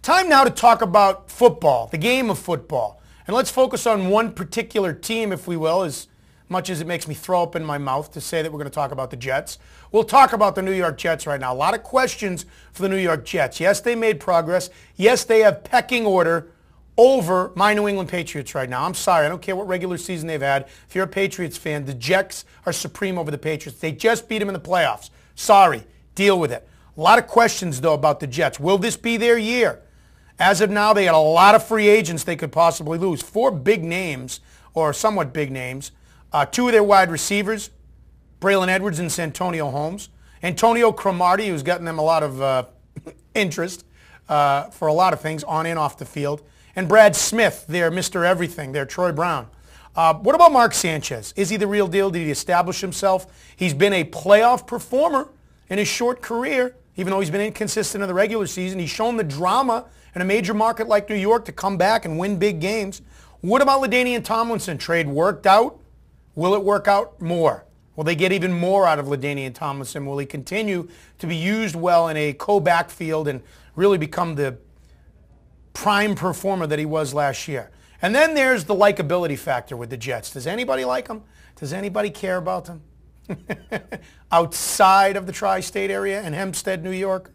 Time now to talk about football, the game of football. And let's focus on one particular team, if we will, as much as it makes me throw up in my mouth to say that we're going to talk about the Jets. We'll talk about the New York Jets right now. A lot of questions for the New York Jets. Yes, they made progress. Yes, they have pecking order over my New England Patriots right now. I'm sorry. I don't care what regular season they've had. If you're a Patriots fan, the Jets are supreme over the Patriots. They just beat them in the playoffs. Sorry. Deal with it. A lot of questions, though, about the Jets. Will this be their year? As of now, they got a lot of free agents they could possibly lose. 4 big names, or somewhat big names. 2 of their wide receivers, Braylon Edwards and Santonio Holmes. Antonio Cromartie, who's gotten them a lot of interest for a lot of things on and off the field. And Brad Smith, their Mr. Everything, their Troy Brown. What about Mark Sanchez? Is he the real deal? Did he establish himself? He's been a playoff performer in his short career, even though he's been inconsistent in the regular season. He's shown the drama in a major market like New York to come back and win big games. What about LaDainian Tomlinson? Trade worked out? Will it work out more? Will they get even more out of LaDainian Tomlinson? Will he continue to be used well in a co-backfield and really become the prime performer that he was last year? And then there's the likability factor with the Jets. Does anybody like them? Does anybody care about them? Outside of the tri-state area in Hempstead, New York?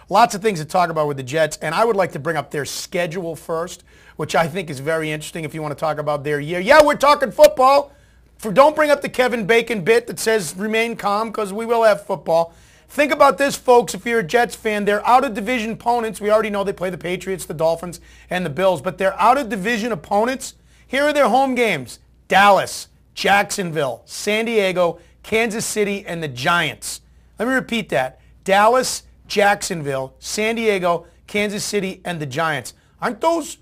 Lots of things to talk about with the Jets, and I would like to bring up their schedule first, which I think is very interesting if you want to talk about their year. Yeah, we're talking football. Don't bring up the Kevin Bacon bit that says remain calm, because we will have football. Think about this, folks, if you're a Jets fan. They're out-of-division opponents. We already know they play the Patriots, the Dolphins, and the Bills, but they're out-of-division opponents. Here are their home games: Dallas, Jacksonville, San Diego, Kansas City, and the Giants. Let me repeat that. Dallas, Jacksonville, San Diego, Kansas City, and the Giants. Aren't those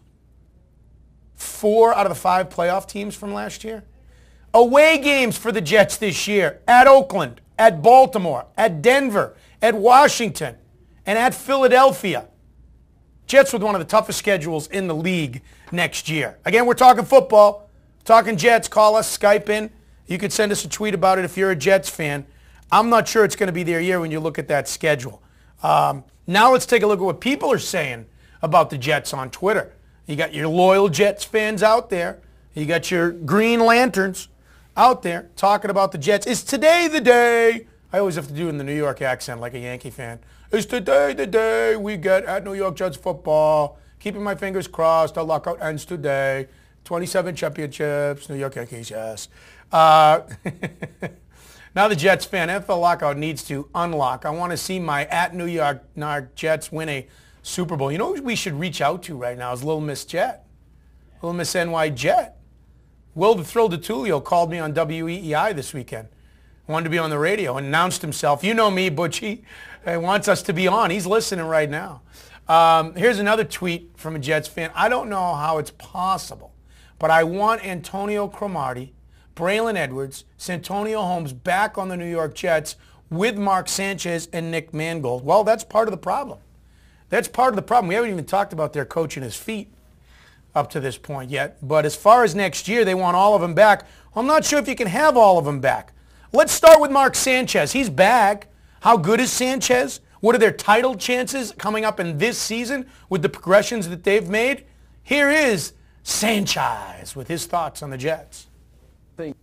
4 out of the 5 playoff teams from last year? Away games for the Jets this year: at Oakland, at Baltimore, at Denver, at Washington, and at Philadelphia. Jets with one of the toughest schedules in the league next year. Again, we're talking football, talking Jets. Call us, Skype in. You could send us a tweet about it if you're a Jets fan. I'm not sure it's going to be their year when you look at that schedule. Now let's take a look at what people are saying about the Jets on Twitter. You got your loyal Jets fans out there. You got your Green Lanterns out there talking about the Jets. Is today the day? I always have to do it in the New York accent like a Yankee fan. Is today the day we get at New York Jets football? Keeping my fingers crossed. The lockout ends today. 27 championships. New York Yankees, yes. Now the Jets fan, NFL lockout needs to unlock. I want to see my at New York Jets win a Super Bowl. You know who we should reach out to right now is Little Miss Jet. Little Miss NY Jet. Will the Thrill DeTulio called me on WEEI this weekend. Wanted to be on the radio and announced himself. You know me, Butchie. He wants us to be on. He's listening right now. Here's another tweet from a Jets fan. I don't know how it's possible, but I want Antonio Cromartie, Braylon Edwards, Santonio Holmes back on the New York Jets with Mark Sanchez and Nick Mangold. Well, that's part of the problem. That's part of the problem. We haven't even talked about their coach and his feet up to this point yet. But as far as next year, they want all of them back. I'm not sure if you can have all of them back. Let's start with Mark Sanchez. He's back. How good is Sanchez? What are their title chances coming up in this season with the progressions that they've made? Here is Sanchez with his thoughts on the Jets. I think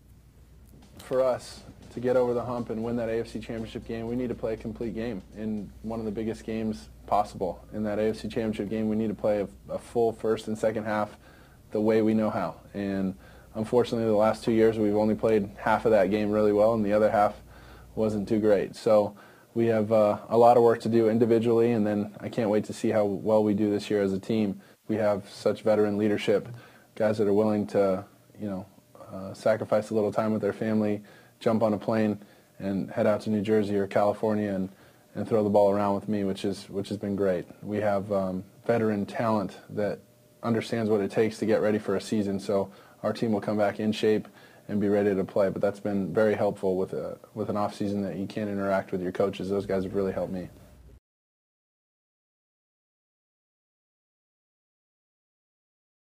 for us to get over the hump and win that AFC Championship game, we need to play a complete game in one of the biggest games possible. In that AFC Championship game, we need to play a full first and second half the way we know how. And unfortunately, the last 2 years, we've only played half of that game really well, and the other half wasn't too great. So we have a lot of work to do individually, and then I can't wait to see how well we do this year as a team. We have such veteran leadership, guys that are willing to, sacrifice a little time with their family, jump on a plane, and head out to New Jersey or California and throw the ball around with me, which has been great. We have veteran talent that understands what it takes to get ready for a season, so our team will come back in shape and be ready to play. But that's been very helpful with an off season that you can't interact with your coaches. Those guys have really helped me.